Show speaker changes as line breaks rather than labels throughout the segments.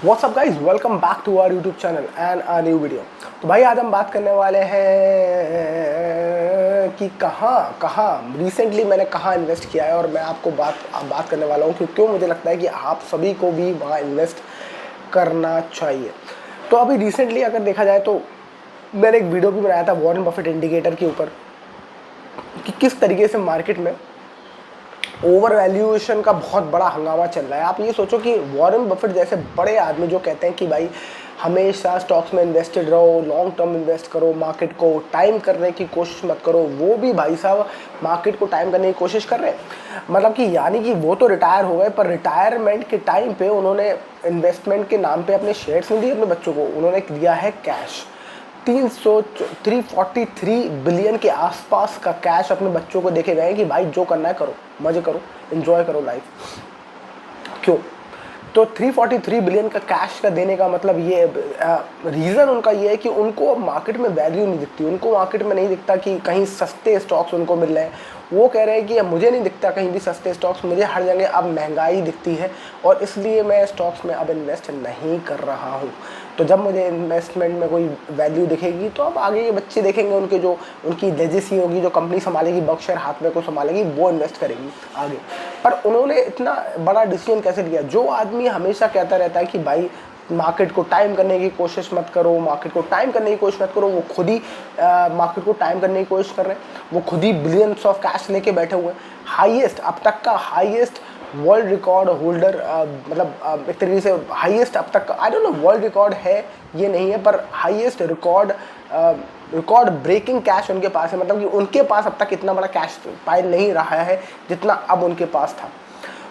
What's up guys, welcome back to our YouTube channel and a new video. तो भाई आज हम बात करने वाले हैं कि कहाँ रिसेंटली मैंने कहाँ इन्वेस्ट किया है, और मैं आपको बात करने वाला हूँ कि क्यों मुझे लगता है कि आप सभी को भी वहाँ इन्वेस्ट करना चाहिए। तो अभी रिसेंटली अगर देखा जाए तो मैंने एक वीडियो भी बनाया था वॉरेन बफेट इंडिकेटर के ऊपर कि किस तरीके से मार्केट में ओवर वैल्यूएशन का बहुत बड़ा हंगामा चल रहा है। आप ये सोचो कि वॉरेन बफेट जैसे बड़े आदमी जो कहते हैं कि भाई हमेशा स्टॉक्स में इन्वेस्टेड रहो, लॉन्ग टर्म इन्वेस्ट करो, मार्केट को टाइम करने की कोशिश मत करो, वो भी भाई साहब मार्केट को टाइम करने की कोशिश कर रहे हैं। मतलब कि यानी कि वो तो रिटायर हो गए, पर रिटायरमेंट के टाइम पे उन्होंने इन्वेस्टमेंट के नाम पे अपने शेयर्स नहीं दिए अपने बच्चों को, उन्होंने दिया है कैश। 343 बिलियन के आसपास का कैश अपने बच्चों को देके गए कि भाई जो करना है करो, मजे करो, एंजॉय करो लाइफ। क्यों? तो 343 बिलियन का कैश का देने का मतलब ये रीज़न उनका ये है कि उनको मार्केट में वैल्यू नहीं दिखती, उनको मार्केट में नहीं दिखता कि कहीं सस्ते स्टॉक्स उनको मिल रहे हैं। वो कह रहे हैं कि मुझे नहीं दिखता कहीं भी सस्ते स्टॉक्स, मुझे हर जगह अब महंगाई दिखती है और इसलिए मैं स्टॉक्स में अब इन्वेस्ट नहीं कर रहा हूँ। तो जब मुझे इन्वेस्टमेंट में कोई वैल्यू दिखेगी तो अब आगे के बच्चे देखेंगे, उनके जो उनकी लेजेसी होगी, जो कंपनी संभालेगी, बर्कशायर हाथवे को संभालेगी, वो इन्वेस्ट करेगी आगे। पर उन्होंने इतना बड़ा डिसीजन कैसे लिया? जो आदमी हमेशा कहता रहता है कि भाई मार्केट को टाइम करने की कोशिश मत करो, मार्केट को टाइम करने की कोशिश मत करो, वो खुद ही मार्केट को टाइम करने की कोशिश कर रहे हैं। वो खुद ही बिलियंस ऑफ कैश लेके बैठे हुए हैं। हाईएस्ट अब तक का हाईएस्ट वर्ल्ड रिकॉर्ड होल्डर, मतलब एक तरीके से हाईएस्ट अब तक का, I don't know world record है ये नहीं है, पर हाईएस्ट रिकॉर्ड ब्रेकिंग कैश उनके पास है। मतलब कि उनके पास अब तक इतना बड़ा कैश पाइल नहीं रहा है जितना अब उनके पास था।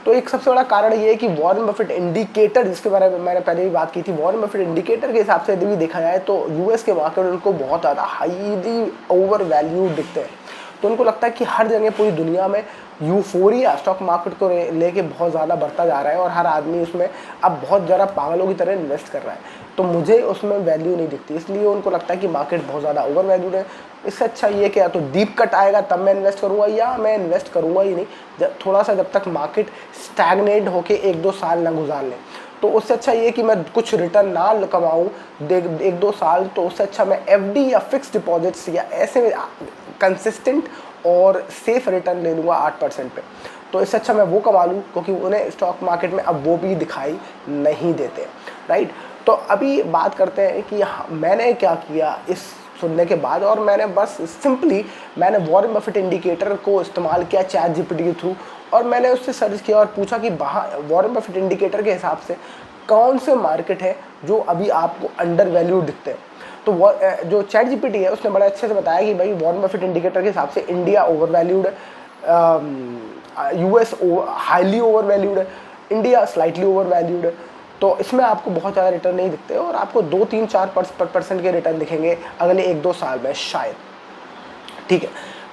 तो एक सबसे बड़ा कारण ये है कि वॉरेन बफेट इंडिकेटर, जिसके बारे में मैंने पहले भी बात की थी, वॉरेन बफेट इंडिकेटर के हिसाब से यदि भी देखा जाए तो यूएस के मार्केट उनको बहुत ज़्यादा हाईली ओवर वैल्यू दिखते हैं। तो उनको लगता है कि हर जगह पूरी दुनिया में यूफोरिया स्टॉक मार्केट को लेके बहुत ज़्यादा बढ़ता जा रहा है और हर आदमी उसमें अब बहुत ज़्यादा पागलों की तरह इन्वेस्ट कर रहा है। तो मुझे उसमें वैल्यू नहीं दिखती, इसलिए उनको लगता है कि मार्केट बहुत ज़्यादा ओवर वैल्यूड है। इससे अच्छा ये कि या तो डीप कट आएगा तब मैं इन्वेस्ट करूँगा, या मैं इन्वेस्ट करूँगा ही नहीं थोड़ा सा, जब तक मार्केट स्टैगनेट होके 1-2 साल ना गुजार लें। तो उससे अच्छा ये कि मैं कुछ रिटर्न ना कमाऊँ 1-2 साल, तो उससे अच्छा मैं एफडी या फिक्स डिपॉजिट्स या ऐसे कंसिस्टेंट और सेफ रिटर्न ले लूँगा 8% पे। तो इससे अच्छा मैं वो कमा लूँ, क्योंकि उन्हें स्टॉक मार्केट में अब वो भी दिखाई नहीं देते, राइट। तो अभी बात करते हैं कि मैंने क्या किया इस सुनने के बाद, और मैंने बस सिंपली मैंने वॉरेन बफेट इंडिकेटर को इस्तेमाल किया चैट जीपीटी के थ्रू, और मैंने उससे सर्च किया और पूछा कि वॉरेन बफेट इंडिकेटर के हिसाब से कौन से मार्केट है जो अभी आपको अंडर वैल्यू दिखते हैं। तो वो जो चैट जीपीटी है उसने बड़े अच्छे से बताया कि भाई वॉरेन बफेट इंडिकेटर के हिसाब से इंडिया ओवर वैल्यूड है, यूएस हाईली ओवर वैल्यूड है, इंडिया स्लाइटली ओवर वैल्यूड है। तो इसमें आपको बहुत ज़्यादा रिटर्न नहीं दिखते और आपको 2-3-4% के रिटर्न दिखेंगे अगले 1-2 साल में शायद, ठीक है।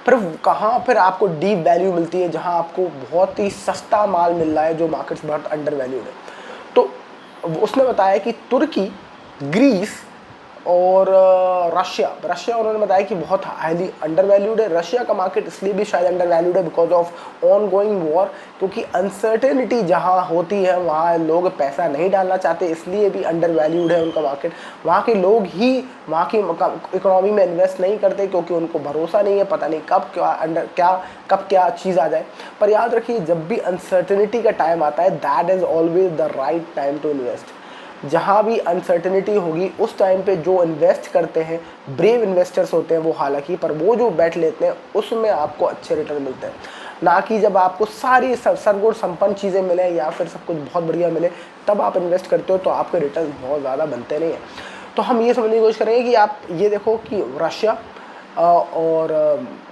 पर कहाँ फिर आपको डीप वैल्यू मिलती है, जहाँ आपको बहुत ही सस्ता माल मिल रहा है जो मार्केट्स बहुत अंडर वैल्यूड है। तो उसने बताया कि तुर्की, ग्रीस और रशिया उन्होंने बताया कि बहुत हाईली अंडर वैल्यूड है। रशिया का मार्केट इसलिए भी शायद अंडर वैल्यूड है because of on going war, क्योंकि अनसर्टेनिटी जहाँ होती है वहाँ लोग पैसा नहीं डालना चाहते, इसलिए भी अंडर वैल्यूड है उनका मार्केट। वहाँ के लोग ही वहाँ की इकोनॉमी में इन्वेस्ट नहीं करते क्योंकि उनको भरोसा नहीं है, पता नहीं कब क्या चीज़ आ जाए। पर याद रखिए, जब भी अनसर्टेनिटी का टाइम आता है, that is always the right time to invest. जहाँ भी अनसर्टेनिटी होगी उस टाइम पे जो इन्वेस्ट करते हैं, ब्रेव इन्वेस्टर्स होते हैं वो, हालांकि पर वो जो बैठ लेते हैं उसमें आपको अच्छे रिटर्न मिलते हैं। ना कि जब आपको सारी सरगुण संपन्न चीज़ें मिले या फिर सब कुछ बहुत बढ़िया मिले तब आप इन्वेस्ट करते हो तो आपके रिटर्न बहुत ज़्यादा बनते नहीं हैं। तो हम ये समझने की कोशिश करेंगे कि आप ये देखो कि रशिया और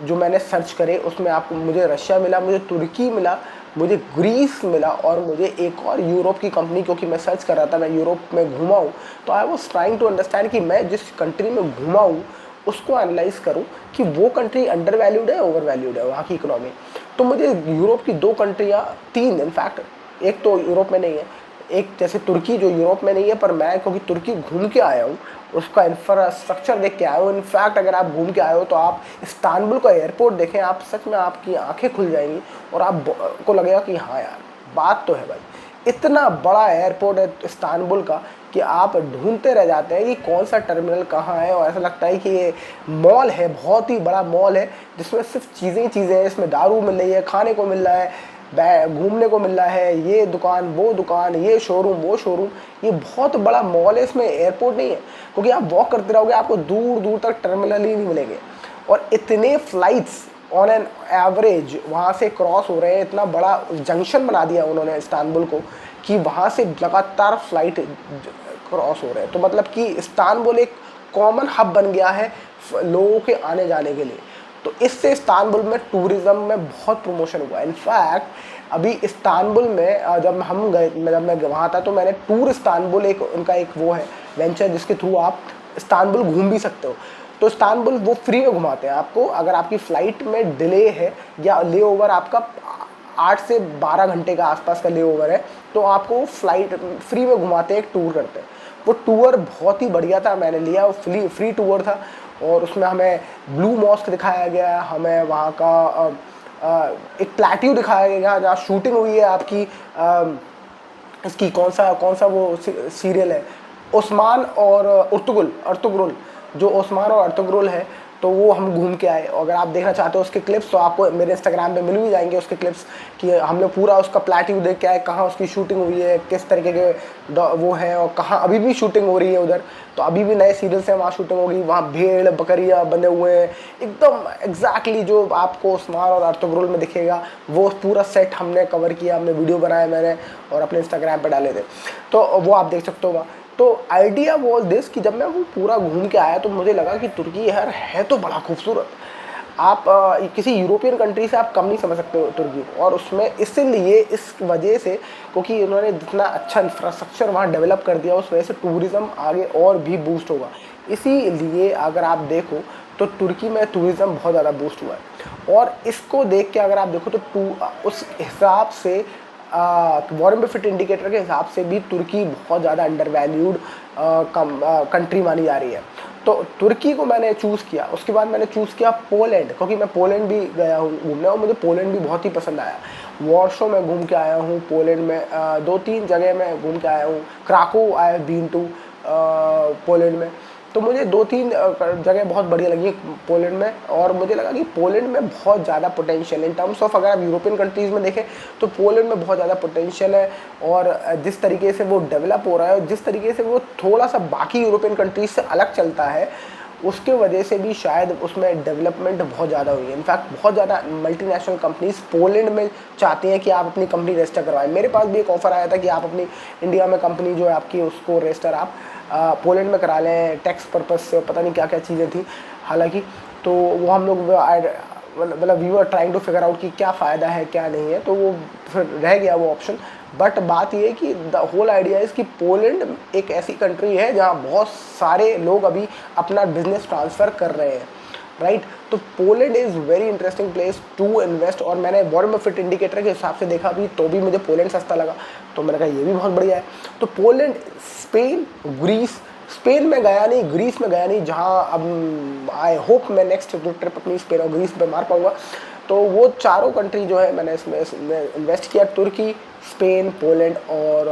जो मैंने सर्च करे उसमें आपको, मुझे रशिया मिला, मुझे तुर्की मिला, मुझे ग्रीस मिला, और मुझे एक और यूरोप की कंपनी, क्योंकि मैं सर्च कर रहा था, मैं यूरोप में घूमा हूँ, तो I was trying to understand कि मैं जिस कंट्री में घूमा हूँ उसको एनालाइज करूँ कि वो कंट्री अंडर वैल्यूड है ओवर वैल्यूड है वहाँ की इकोनॉमी। तो मुझे यूरोप की 2 कंट्रियाँ, 3 इनफैक्ट, एक तो यूरोप में नहीं है, एक जैसे तुर्की जो यूरोप में नहीं है, पर मैं क्योंकि तुर्की घूम के आया हूँ, उसका इंफ्रास्ट्रक्चर देख के आया हूँ। इनफैक्ट अगर आप घूम के आए हो तो आप इस्तांबुल का एयरपोर्ट देखें, आप सच में आपकी आंखें खुल जाएंगी और आपको लगेगा कि हाँ यार बात तो है भाई, इतना बड़ा एयरपोर्ट है इस्तांबुल का कि आप ढूंढते रह जाते हैं कि कौन सा टर्मिनल कहाँ है, और ऐसा लगता है कि ये मॉल है, बहुत ही बड़ा मॉल है जिसमें सिर्फ चीज़ें ही चीज़ें हैं। इसमें दारू मिल रही है, खाने को मिल रहा है, घूमने को मिल रहा है, ये दुकान वो दुकान, ये शोरूम वो शोरूम। ये बहुत बड़ा मॉल है, इसमें एयरपोर्ट नहीं है, क्योंकि आप वॉक करते रहोगे आपको दूर दूर तक टर्मिनल ही नहीं मिलेंगे। और इतने फ्लाइट्स ऑन एन एवरेज वहाँ से क्रॉस हो रहे हैं, इतना बड़ा जंक्शन बना दिया उन्होंने इस्तांबुल को कि वहाँ से लगातार फ्लाइट क्रॉस हो रहे हैं। तो मतलब कि इस्तांबुल एक कॉमन हब बन गया है लोगों के आने जाने के लिए। तो इससे इस्तांबुल में टूरिज़्म में बहुत प्रमोशन हुआ। इनफैक्ट अभी इस्तांबुल में जब मैं वहाँ था तो मैंने टूर इस्तांबुल, एक उनका एक वो है वेंचर जिसके थ्रू आप इस्तांबुल घूम भी सकते हो। तो इस्तांबुल वो फ्री में घुमाते हैं आपको। अगर आपकी फ़्लाइट में डिले है या ले ओवर आपका 8 से 12 घंटे का आसपास का ले ओवर है, तो आपको फ्लाइट फ्री में घुमाते हैं, एक टूर करते हैं। वो टूर बहुत ही बढ़िया था, मैंने लिया, वो फ्री टूर था। और उसमें हमें ब्लू मॉस्क दिखाया गया, हमें वहाँ का एक प्लेट्यू दिखाया गया जहाँ शूटिंग हुई है आपकी इसकी कौन सा वो सीरियल है, ओस्मान और अर्तुगरुल, जो ओस्मान और अर्तुगरुल है, तो वो हम घूम के आए। अगर आप देखना चाहते हो उसके क्लिप्स तो आपको मेरे इंस्टाग्राम पे मिल भी जाएंगे उसके क्लिप्स, कि हम लोग पूरा उसका प्लेट्यू देख के आए, कहाँ उसकी शूटिंग हुई है, किस तरीके के वो है, और कहाँ अभी भी शूटिंग हो रही है उधर। तो अभी भी नए सीरियल से वहाँ शूटिंग होगी, वहाँ भेड़ बकरियाँ बंधे हुए हैं, एकदम एग्जैक्टली जो आपको ओस्मान और अर्तुगरुल में दिखेगा वो पूरा सेट हमने कवर किया, हमने वीडियो बनाया मैंने और अपने इंस्टाग्राम पर डाले थे, तो वो आप देख सकते हो वहाँ। तो आइडिया वॉज दिस कि जब मैं वो पूरा घूम के आया तो मुझे लगा कि तुर्की यार है तो बड़ा खूबसूरत। आप किसी यूरोपियन कंट्री से आप कम नहीं समझ सकते हो तुर्की को। और उसमें इसलिए इस वजह से क्योंकि उन्होंने जितना अच्छा इंफ्रास्ट्रक्चर वहाँ डेवलप कर दिया उस वजह से टूरिज़्म आगे और भी बूस्ट होगा। इसीलिए अगर आप देखो तो तुर्की में टूरिज़्म बहुत ज़्यादा बूस्ट हुआ है। और इसको देख के अगर आप देखो तो उस हिसाब से वॉरेन बफेट इंडिकेटर के हिसाब से भी तुर्की बहुत ज़्यादा अंडर वैल्यूड कंट्री मानी जा रही है। तो तुर्की को मैंने चूज़ किया। उसके बाद मैंने चूज़ किया पोलैंड, क्योंकि मैं पोलैंड भी गया हूँ घूमने और मुझे पोलैंड भी बहुत ही पसंद आया। वॉर्सो में घूम के आया हूँ, पोलैंड में 2-3 जगह में घूम के आया हूँ, Krakow I have been to Poland में। तो मुझे 2-3 जगह बहुत बढ़िया लगी पोलैंड में, और मुझे लगा कि पोलैंड में बहुत ज़्यादा पोटेंशियल इन टर्म्स ऑफ, अगर आप यूरोपियन कंट्रीज़ में देखें तो पोलैंड में बहुत ज़्यादा पोटेंशियल है। और जिस तरीके से वो डेवलप हो रहा है, जिस तरीके से वो थोड़ा सा बाकी यूरोपियन कंट्रीज से अलग चलता है, उसके वजह से भी शायद उसमें डेवलपमेंट बहुत ज़्यादा हुई है। इनफैक्ट बहुत ज़्यादा मल्टीनेशनल कंपनीज पोलैंड में चाहती हैं कि आप अपनी कंपनी रजिस्टर करवाएं। मेरे पास भी एक ऑफ़र आया था कि आप अपनी इंडिया में कंपनी जो है आपकी उसको रजिस्टर आप पोलैंड में करा लें टैक्स पर्पस से, पता नहीं क्या क्या चीज़ें थी हालांकि। तो वो हम लोग मतलब we were trying to figure out कि क्या फ़ायदा है क्या नहीं है, तो वो फिर रह गया वो ऑप्शन। बट बात ये है कि द होल आइडिया इज़ कि पोलैंड एक ऐसी कंट्री है जहाँ बहुत सारे लोग अभी अपना बिजनेस ट्रांसफ़र कर रहे हैं, राइट। तो Poland is very interesting place to invest. और मैंने वॉरेन बफेट इंडिकेटर के हिसाब से देखा भी तो भी मुझे पोलैंड सस्ता लगा, तो मैंने कहा ये भी बहुत बढ़िया है। तो पोलैंड, स्पेन, ग्रीस, स्पेन में गया नहीं, ग्रीस में गया नहीं, जहाँ अब आई होप मैं नेक्स्ट ट्रिप अपनी स्पेन और ग्रीस पे मार पाऊँगा। तो वो चारों कंट्री जो है मैंने इसमें इन्वेस्ट किया, तुर्की, स्पेन, पोलैंड और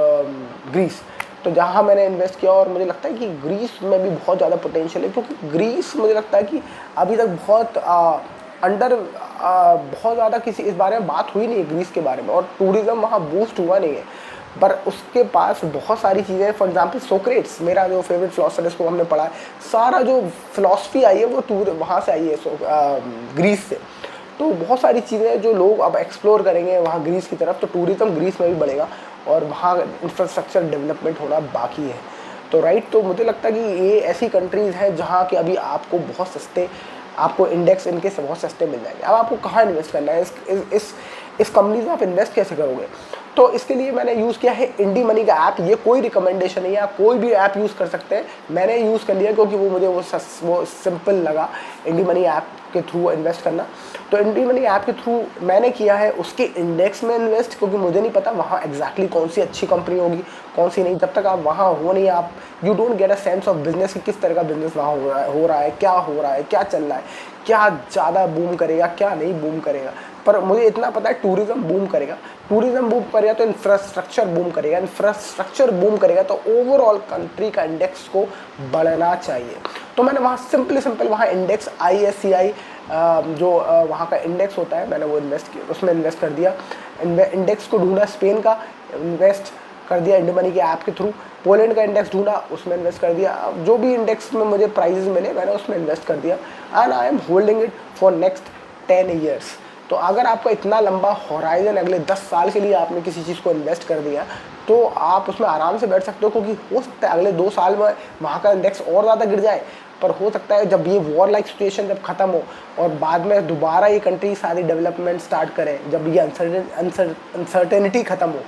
ग्रीस। तो जहाँ मैंने इन्वेस्ट किया, और मुझे लगता है कि ग्रीस में भी बहुत ज़्यादा पोटेंशियल है, क्योंकि ग्रीस मुझे लगता है कि अभी तक बहुत बहुत ज़्यादा किसी इस बारे में बात हुई नहीं है ग्रीस के बारे में, और टूरिज़्म वहाँ बूस्ट हुआ नहीं है। पर उसके पास बहुत सारी चीज़ें, फॉर एग्जांपल सोक्रेट्स, मेरा जो फेवरेट फिलोसफर इसको हमने पढ़ा है, सारा जो फिलॉसफी आई है वो वहाँ से आई है, ग्रीस से। तो बहुत सारी चीज़ें जो लोग अब एक्सप्लोर करेंगे वहाँ ग्रीस की तरफ, तो टूरिज़्म ग्रीस में भी बढ़ेगा और वहाँ इंफ्रास्ट्रक्चर डेवलपमेंट होना बाकी है। तो राइट, तो मुझे लगता है कि ये ऐसी कंट्रीज़ हैं जहाँ के अभी आपको बहुत सस्ते, आपको इंडेक्स इनके से बहुत सस्ते मिल जाएंगे। अब आपको कहाँ इन्वेस्ट करना है, इस कंपनी में आप इन्वेस्ट कैसे करोगे? तो इसके लिए मैंने यूज़ किया है इंडी मनी का ऐप। ये कोई रिकमेंडेशन नहीं है, आप कोई भी ऐप यूज़ कर सकते हैं। मैंने यूज़ कर लिया क्योंकि वो मुझे वो सिंपल लगा। इंडी मनी ऐप के थ्रू इन्वेस्ट करना। तो इंडी मनी ऐप के थ्रू मैंने किया है, उसके इंडेक्स में इन्वेस्ट, क्योंकि मुझे नहीं पता वहाँ एग्जैक्टली कौन सी अच्छी कंपनी होगी कौन सी नहीं। जब तक आप वहाँ हो नहीं, आप you don't get a sense of business कि किस तरह का बिजनेस वहाँ हो रहा है, क्या हो रहा है, क्या चल रहा है, क्या ज़्यादा बूम करेगा, क्या नहीं बूम करेगा। पर मुझे इतना पता है टूरिज्म बूम करेगा, टूरिज्म बूम करेगा तो इंफ्रास्ट्रक्चर बूम करेगा, इंफ्रास्ट्रक्चर बूम करेगा तो ओवरऑल कंट्री का इंडेक्स को बढ़ना चाहिए। तो मैंने वहाँ सिंपल वहाँ इंडेक्स ISCI जो वहाँ का इंडेक्स होता है, मैंने वो इन्वेस्ट किया, उसमें इन्वेस्ट कर दिया। इंडेक्स को ढूंढा स्पेन का, इन्वेस्ट कर दिया इंडी मनी के ऐप के थ्रू। पोलैंड का इंडेक्स ढूंढा, उसमें इन्वेस्ट कर दिया। जो भी इंडेक्स में मुझे प्राइजेस मिले मैंने उसमें इन्वेस्ट कर दिया, and I am holding it for next 10 years. तो अगर आपका इतना लंबा हॉराइजन अगले 10 साल के लिए आपने किसी चीज़ को इन्वेस्ट कर दिया तो आप उसमें आराम से बैठ सकते हो, क्योंकि हो सकता है अगले 2 साल में वहाँ का इंडेक्स और ज़्यादा गिर जाए। पर हो सकता है जब ये वॉर लाइक सिचुएशन जब ख़त्म हो और बाद में दोबारा ये कंट्री सारी डेवलपमेंट स्टार्ट करें, जब ये अनसर्टेनिटी ख़त्म हो,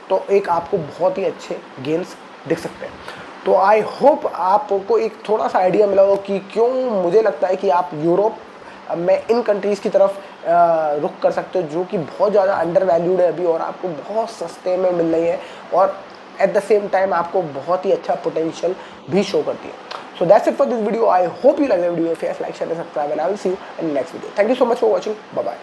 तो एक आपको बहुत ही अच्छे गेन्स दिख सकते हैं। तो आई होप आपको एक थोड़ा सा आइडिया मिला हो कि क्यों मुझे लगता है कि आप यूरोप में इन कंट्रीज़ की तरफ रुख कर सकते हो, जो कि बहुत ज़्यादा अंडर वैल्यूड है अभी और आपको बहुत सस्ते में मिल रही है, और एट द सेम टाइम आपको बहुत ही अच्छा पोटेंशियल भी शो करती है। So that's it for this video. I hope you like the video. If yes, like, share, and subscribe, and I will see you in the next video. Thank you so much for watching. Bye bye.